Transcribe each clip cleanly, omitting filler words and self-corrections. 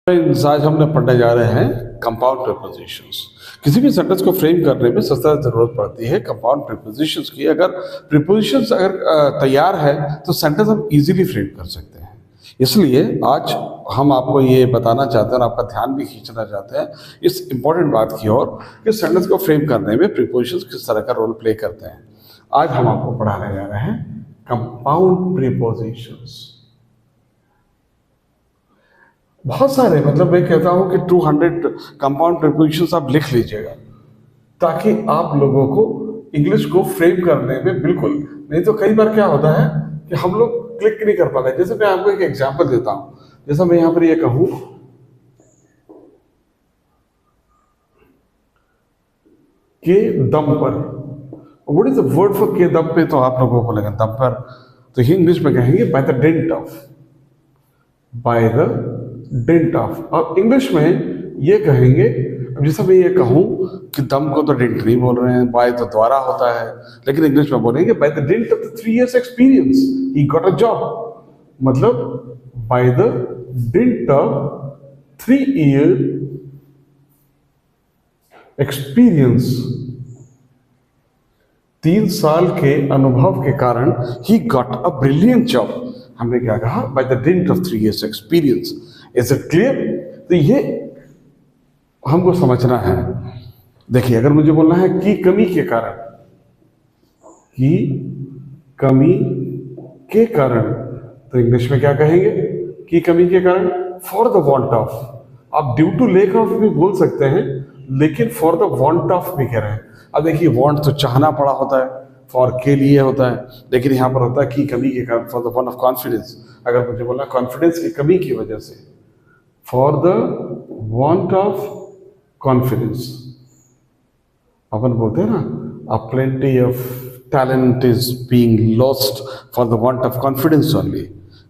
आज हमने पढ़ने जा रहे हैं कंपाउंड प्रीपोजिशंस। किसी भी सेंटेंस को फ्रेम करने में सबसे ज़्यादा जरूरत पड़ती है कंपाउंड प्रीपोजिशंस की। अगर प्रीपोजिशंस तैयार है तो सेंटेंस हम इजीली फ्रेम कर सकते हैं। इसलिए आज हम आपको ये बताना चाहते हैं और आपका ध्यान भी खींचना चाहते हैं इस इम्पोर्टेंट बात की ओर कि सेंटेंस को फ्रेम करने में प्रीपोजिशंस किस तरह का रोल प्ले करते हैं। आज हम आपको पढ़ाने जा रहे हैं कंपाउंड प्रीपोजिशंस। बहुत सारे, मतलब मैं कहता हूं कि 200 कंपाउंड प्रीपोजिशंस आप लिख लीजिएगा ताकि आप लोगों को इंग्लिश को फ्रेम करने में बिल्कुल, नहीं तो कई बार क्या होता है कि हम लोग क्लिक नहीं कर पाते। जैसे मैं आपको एक एग्जांपल देता हूं, जैसा मैं यहां पर ये कहूं के दम पर, what is the word for के दम पे, तो आप लोगों को बोलेंगे दम पर, तो इंग्लिश में कहेंगे by the dent of, by the dent of. और इंग्लिश में ये कहेंगे, अब जैसे मैं ये कहूं कि दम को तो डेंट नहीं बोल रहे हैं, बाय तो द्वारा होता है, लेकिन इंग्लिश में बोलेंगे by the dent of the 3 years experience he got a job. मतलब by the dent of 3 year experience, 3 साल के अनुभव के कारण he got a brilliant job. हमने क्या कहा? By the dent of 3 years experience. Is it clear? तो ये हमको समझना है। देखिए, अगर मुझे बोलना है कि कमी के कारण, कि कमी के कारण, तो इंग्लिश में क्या कहेंगे? कि कमी के कारण, फॉर द वांट ऑफ। आप ड्यू टू लेक ऑफ भी बोल सकते हैं, लेकिन फॉर द वांट ऑफ भी कह रहे हैं। अब देखिए, वांट तो चाहना पड़ा होता है, फॉर के लिए होता है, लेकिन यहां पर होता है कि कमी के कारण, for the want of confidence. अगर मुझे बोलना कॉन्फिडेंस की कमी की वजह से, for the want of confidence. अपन बोलते हैं ना, a plenty of talent is being lost for the want of confidence only.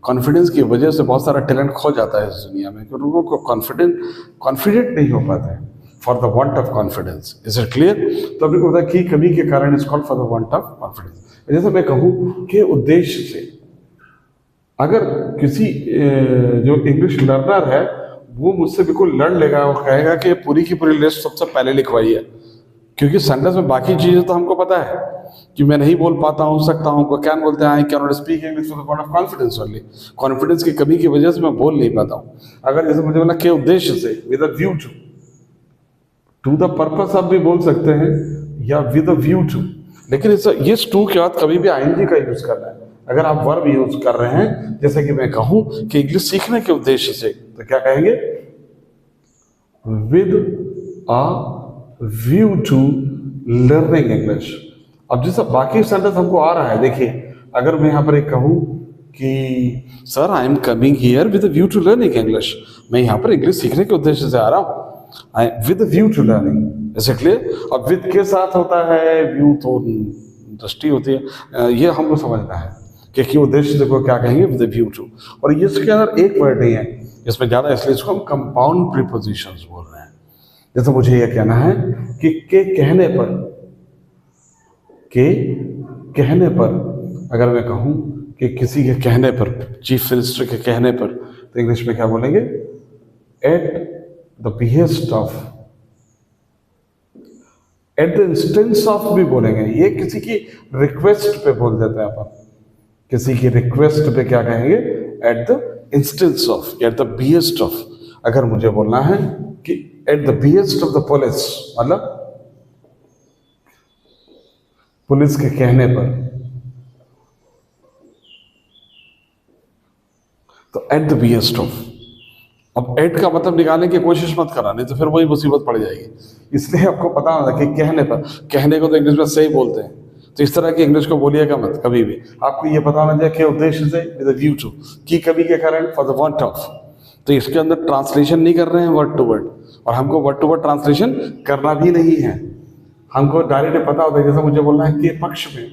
Confidence की वजह से बहुत सारा टैलेंट खो जाता है इस दुनिया में, क्योंकि लोगों को कॉन्फिडेंट नहीं हो पाते हैं, for the want of confidence. Is it clear? तो अभी को कि कमी के कारण is called for the want of confidence. जैसे मैं कहूं कि उद्देश्य से, अगर किसी जो इंग्लिश लर्नर है वो मुझसे बिल्कुल लड़ लेगा और कहेगा कि पूरी की पूरी लिस्ट सबसे पहले लिखवाई है, क्योंकि सेंटेंस में बाकी चीजें तो हमको पता है कि मैं नहीं बोल पाता हूं, सकता हूं, क्या बोलते हैं, I can not speak English for the want of confidence only. Confidence की कमी की वजह से मैं बोल नहीं पाता हूं। अगर जैसे मुझे बोला के उद्देश्य से, with a view to the purpose आप भी बोल सकते हैं, या विद अ व्यू टू, लेकिन ये टू के बाद कभी भी आईएनजी का यूज करना है। अगर आप वर्ब यूज कर रहे हैं, जैसे कि मैं कहूं कि इंग्लिश सीखने के उद्देश्य से, तो क्या कहेंगे? With a view to learning English. अब जैसा बाकी सेंटेंस हमको आ रहा है, देखिए, अगर मैं यहां पर एक कहूं कि sir I am coming here with a view to learning English, मैं यहां पर इंग्लिश सीखने के उद्देश्य से आ रहा हूं, I with a view to learning. Is it clear? अब विद के साथ होता है, व्यू तो दृष्टि होती है, ये हमको समझना है कि उद्देश्य को क्या कहेंगे? With a view to. और ये इसके अंदर एक वर्ड नहीं है इसमें ज्यादा, इसलिए इसको हम कंपाउंड प्रीपोजिशंस बोल रहे हैं। जैसे मुझे यह कहना है कि के कहने पर, के कहने पर, अगर मैं कहूं कि किसी के कहने पर, चीफ मिनिस्टर के कहने पर, तो इंग्लिश में क्या बोलेंगे? At the behest of, at the instance of भी बोलेंगे। ये किसी की रिक्वेस्ट पे बोल देते हैं अपन, किसी की रिक्वेस्ट पे क्या कहेंगे? At the instance of, at the behest of. अगर मुझे बोलना है कि at the behest of the police, मतलब पुलिस के कहने पर, तो एट द बिहेस्ट ऑफ। अब एट का मतलब निकालने की कोशिश मत करना, नहीं तो फिर वही मुसीबत पड़ जाएगी। इसलिए आपको पता होना कि कहने पर, कहने को तो इंग्लिश में सही बोलते हैं, तो इस तरह की इंग्लिश को बोलिएगा मत कभी भी। आपको ये पता होना चाहिए कि उद्देश्य से, विद अ व्यू टू, की कमी के कारण, फॉर द वांट ऑफ। तो इसके अंदर ट्रांसलेशन नहीं कर रहे हैं वर्ड टू वर्ड, और हमको वर्ड टू वर्ड ट्रांसलेशन करना भी नहीं है। हमको डायरेक्ट पता होता है, जैसे मुझे बोलना है के पक्ष में,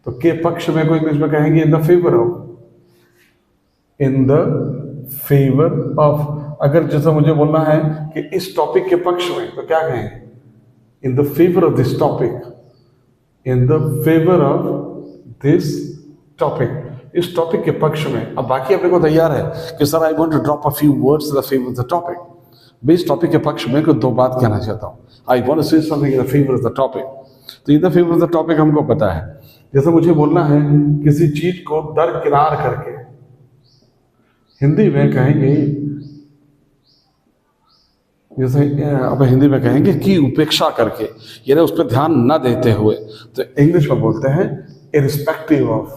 तो के पक्ष में को इंग्लिश में कहेंगे इन the favour of, in the favour of. अगर जैसे मुझे बोलना है कि इस टॉपिक के पक्ष में, तो क्या कहेंगे? इन the favour of this topic, in the favour of this topic. इस टॉपिक के पक्ष में। अब बाकी अपने को तैयार है कि sir I want to drop a few words in the favour of the topic. मैं इस टॉपिक के पक्ष में कोई दो बात कहना चाहता हूँ। I want to say something in the favour of the topic. तो in the favour of the topic हमको पता है, जैसे मुझे बोलना है किसी चीज को दरकिनार करके, हिंदी में कहेंगे, जैसे अब हिंदी में कहेंगे कि उपेक्षा करके, यानी उस पर ध्यान न देते हुए। तो इंग्लिश में बोलते हैं इरिस्पेक्टिव ऑफ।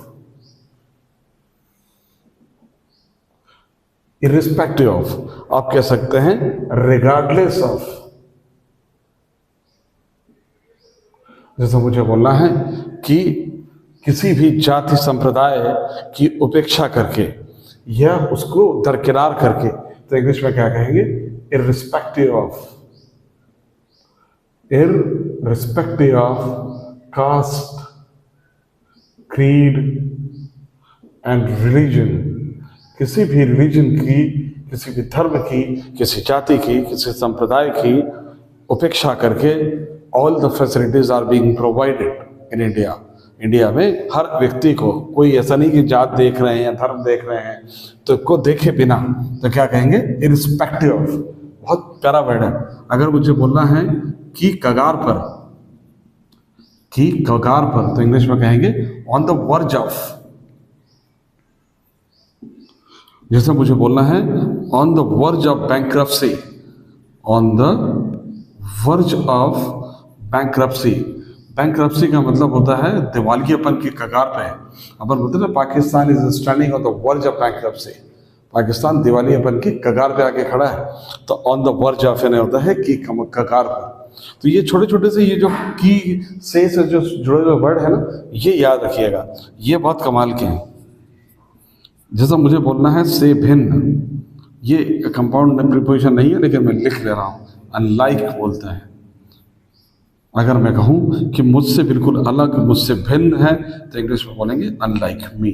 इरिस्पेक्टिव ऑफ आप कह सकते हैं रिगार्डलेस ऑफ। जैसे मुझे बोलना है कि किसी भी जाति संप्रदाय की उपेक्षा करके या उसको दरकिनार करके, तो इंग्लिश में क्या कहेंगे? irrespective of caste, creed and religion। किसी भी रिलीजन की, किसी भी धर्म की, किसी जाति की, किसी संप्रदाय की उपेक्षा करके all the facilities are being provided in India. India में हर व्यक्ति को, कोई ऐसा नहीं कि जात देख रहे हैं या धर्म देख रहे हैं तो को देखे बिना, तो क्या कहेंगे? Irrespective of. बहुत प्यारा वर्ड है। अगर मुझे बोलना है कि कगार पर, कि कगार पर, तो इंग्लिश में कहेंगे ऑन द वर्ज ऑफ। जैसे मुझे बोलना है on the verge of bankruptcy, on the verge of bankruptcy. Bankruptcy का मतलब होता है दिवालियापन की कगार पे है। अपन बोलते हैं ना Pakistan is standing on the verge of bankruptcy, Pakistan दिवालियापन की कगार पे आके खड़ा है। तो ऑन द वर्ज ऑफ यानी होता है कि कगार पर। तो ये छोटे छोटे से ये जो की से जो जुड़े हुए वर्ड है ना, ये याद रखिएगा, ये बहुत कमाल के हैं। जैसा मुझे बोलना है से भिन्न, ये कंपाउंड प्रीपोजिशन नहीं है लेकिन मैं लिख ले रहा हूँ। अनलाइक बोलता है। अगर मैं कहूँ कि मुझसे बिल्कुल अलग, मुझसे भिन्न है, तो इंग्लिश में बोलेंगे अनलाइक मी।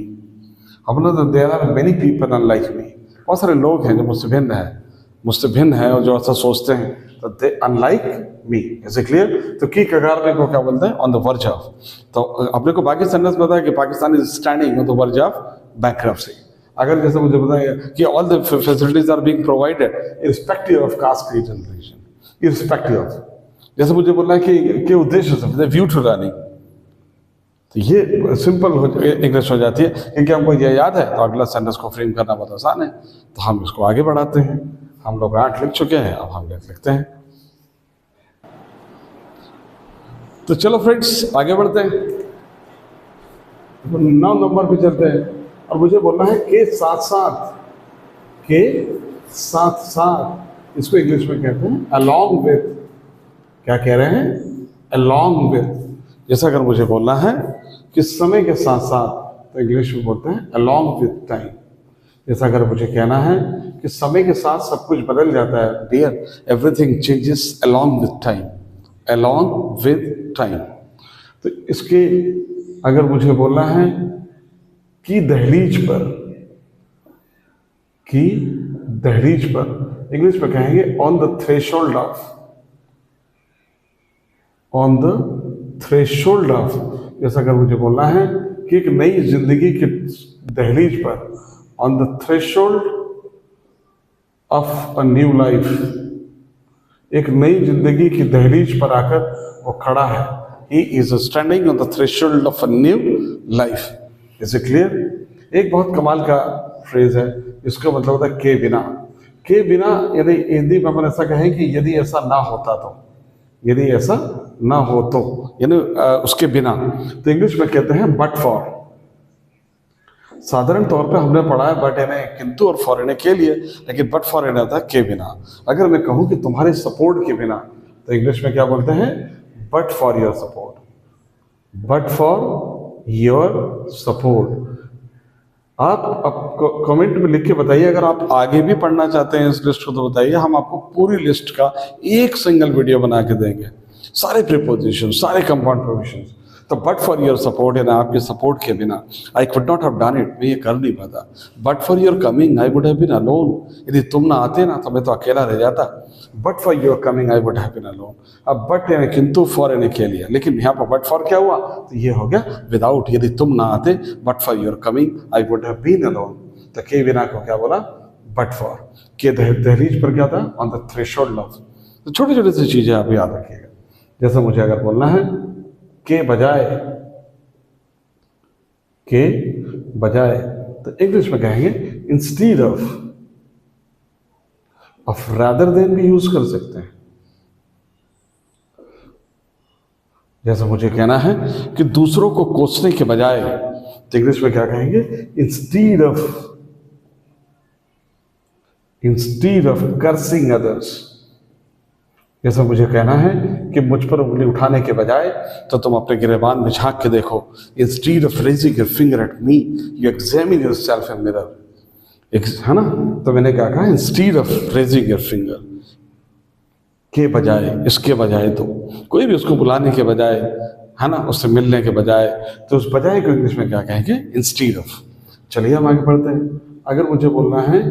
अपना तो there are many people unlike me. बहुत सारे लोग हैं जो मुझसे भिन्न है और जो ऐसा सोचते हैं, तो they unlike me. Is it clear? तो की कगार में को क्या बोलते हैं? On the verge of. तो अपने को बाकी सेंटेंस पता है कि Pakistan is standing on the verge of bankruptcy. अगर जैसे मुझे बताया कि all the facilities are being provided irrespective of caste, creed and religion, irrespective of. जैसे मुझे बोलना है कि उद्देश्य से व्यू टू रनिंग, तो ये सिंपल इंग्लिश हो जाती है क्योंकि हमको ये याद है। तो अगला सेंटेंस को फ्रेम करना बहुत आसान है, तो हम इसको आगे बढ़ाते हैं। हम लोग 8 लिख चुके हैं, अब हम लिखते हैं। तो चलो फ्रेंड्स आगे बढ़ते हैं, 9 नंबर पे चलते हैं। और मुझे बोलना है के साथ साथ, के साथ साथ, इसको इंग्लिश में कहते हैं अलॉन्ग विथ। क्या कह रहे हैं? Along with. जैसा अगर मुझे बोलना है कि समय के साथ साथ, तो इंग्लिश में बोलते हैं अलॉन्ग विथ टाइम। जैसा अगर मुझे कहना है कि समय के साथ सब कुछ बदल जाता है, dear everything changes along with time, along with time. तो इसके अगर मुझे बोलना है कि दहलीज पर, कि दहलीज पर, इंग्लिश में कहेंगे on the threshold of, on the threshold of. जैसा अगर मुझे बोलना है कि एक नई जिंदगी की दहलीज पर, on the threshold of a new life, एक नई जिंदगी की दहलीज पर आकर वो खड़ा है। He is standing on the threshold of a new life. Is it clear? एक बहुत कमाल का फ्रेज है, इसका मतलब होता है के बिना। के बिना यानी हिंदी में अपन ऐसा कहें कि यदि ऐसा ना होता तो, यदि ऐसा ना हो तो, यानी उसके बिना। तो इंग्लिश में कहते हैं बट फॉर। साधारण तौर पे हमने पढ़ा है बट यानी किंतु और फॉर यानी के लिए, लेकिन बट फॉर यानी आता है के बिना। अगर मैं कहूँ कि तुम्हारे सपोर्ट के बिना, तो इंग्लिश में क्या बोलते हैं? But for your support, but for your support. आप कमेंट में लिख के बताइए, अगर आप आगे भी पढ़ना चाहते हैं इस लिस्ट को तो बताइए, हम आपको पूरी लिस्ट का एक सिंगल वीडियो बना के देंगे। सारे प्रीपोजिशन, सारे कंपाउंड प्रीपोजिशन, तो बट फॉर योर सपोर्ट, यानी आपके सपोर्ट के बिना I could not have done it, मैं ये कर नहीं पाता। But for your coming I would have been alone, यदि तुम ना आते ना तो मैं तो अकेला रह जाता। But for your coming I would have been alone. अब बट यानी किंतु, फॉर यानी के लिए, लेकिन यहाँ पर बट फॉर क्या हुआ, तो ये हो गया विदाउट, यदि तुम ना आते, but for your coming I would have been alone. तो के बिना को क्या बोला, बट फॉर। के दहलीज पर क्या था, ऑन द थ्रेशोल्ड ऑफ। तो छोटी छोटी सी चीजें आप याद रखिएगा। जैसे मुझे अगर बोलना है के बजाय, के बजाय, तो इंग्लिश में कहेंगे इंस्टीड ऑफ रादर देन भी यूज कर सकते हैं। जैसे मुझे कहना है कि दूसरों को कोसने के बजाय, तो इंग्लिश में क्या कहेंगे, इंस्टीड ऑफ कर्सिंग अदर्स। जैसा मुझे कहना है कि मुझ पर उंगली उठाने के बजाय तो तुम अपने गिरेबान में झांक के देखो। Instead of raising your finger at me you examine yourself in mirror, है ना। तो मैंने क्या कहा, instead of raising your finger, के बजाय, इसके बजाय, तो कोई भी उसको बुलाने के बजाय, है ना, उससे मिलने के बजाय, तो उस बजाय को इंग्लिश में क्या कहेंगे, इंस्टीड ऑफ। चलिए हम आगे बढ़ते हैं। अगर मुझे बोलना है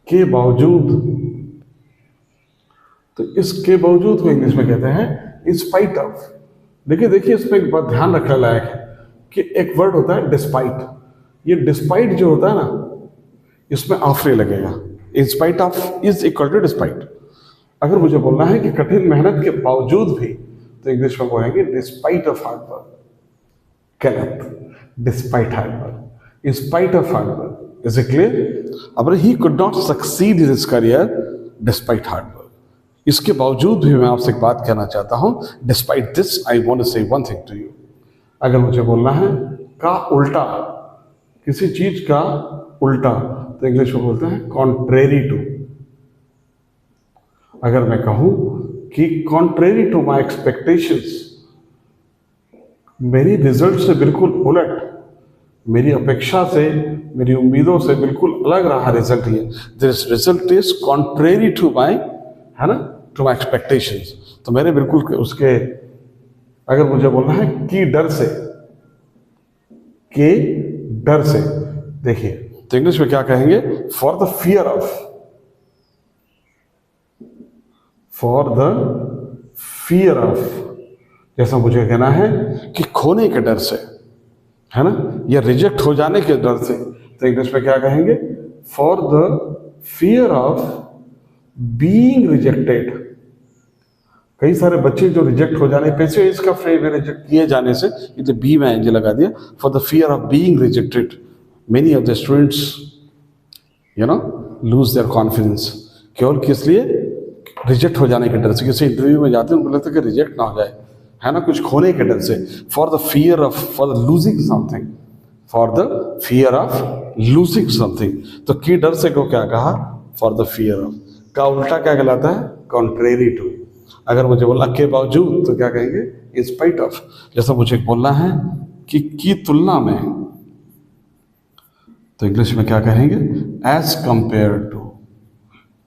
के बावजूद, तो इसके बावजूद को इंग्लिश में कहते हैं इन स्पाइट ऑफ। देखिए इसमें एक बात ध्यान रखने लायक है कि एक वर्ड होता है डिस्पाइट। ये डिस्पाइट जो होता है ना, इसमें आफरे लगेगा। In spite of is equal to despite. अगर मुझे बोलना है कि कठिन मेहनत के बावजूद भी, तो इंग्लिश में बोलेंगे डिस्पाइट ऑफ हार्ड वर्क। गलत, despite hard work, in spite of hard work. Is it clear? अब he could not succeed in his career despite hard work. इसके बावजूद भी मैं आपसे एक बात कहना चाहता हूं, despite this I want to say one thing to you. अगर मुझे बोलना है का उल्टा, किसी चीज का उल्टा, तो इंग्लिश में बोलते हैं कॉन्ट्रेरी टू। अगर मैं कहूं कि कॉन्ट्रेरी टू माई एक्सपेक्टेशंस, मेरी रिजल्ट से बिल्कुल उलट, मेरी अपेक्षा से, मेरी उम्मीदों से बिल्कुल अलग रहा रिजल्ट। ये this result is contrary to my, है ना, टू माई एक्सपेक्टेशंस। तो मेरे बिल्कुल उसके, अगर मुझे बोलना है कि डर से, के डर से, देखिए तो इंग्लिश में क्या कहेंगे, for the fear of, for the fear of. जैसा मुझे कहना है कि खोने के डर से, है ना, या रिजेक्ट हो जाने के डर से, तो इंग्लिश में क्या कहेंगे, for the fear of being rejected. कई सारे बच्चे जो रिजेक्ट हो जाने, पैसे इसका फ्रेम है रिजेक्ट किए जाने से, इधर बी में एंजे लगा दिया, for the fear of being rejected many of the students lose their confidence. केवल किस लिए, रिजेक्ट हो जाने के डर से। किसी इंटरव्यू में जाते हैं उनको लगता है कि रिजेक्ट ना हो जाए, है ना, कुछ खोने के डर से। For the fear of, for the losing something, for the fear of losing something. तो की डर से को क्या कहा, फॉर द फियर ऑफ। का उल्टा क्या कहलाता है, कॉन्ट्रेरी टू। अगर मुझे बोलना के बावजूद, तो क्या कहेंगे, इन स्पाइट ऑफ। जैसा मुझे बोलना है कि की तुलना में, तो इंग्लिश में क्या कहेंगे, as compared to,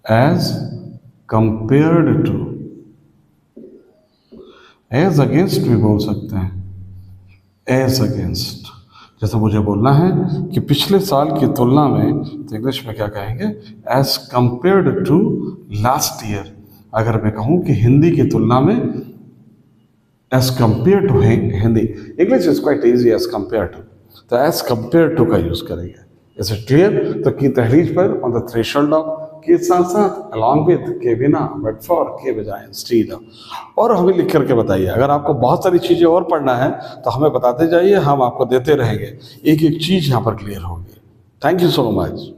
as compared to. As against भी बोल सकते हैं, एज अगेंस्ट। जैसे मुझे बोलना है कि पिछले साल की तुलना में, तो इंग्लिश में क्या कहेंगे, as compared to last year. अगर मैं कहूं कि हिंदी की तुलना में, as compare to Hindi, English is quite easy, as compare to, तो एज कंपेयर टू का यूज करेंगे। Is it clear? तो की तहरीज पर, ऑन द थ्रेशोल्ड ऑफ, के साथ साथ अलॉन्ग विद, के बिना, बट फॉर, के बजाय, इंस्टीड ऑफ। और हमें लिख करके बताइए। अगर आपको बहुत सारी चीज़ें और पढ़ना है तो हमें बताते जाइए, हम आपको देते रहेंगे, एक एक चीज़ यहाँ पर क्लियर होगी। Thank you so much.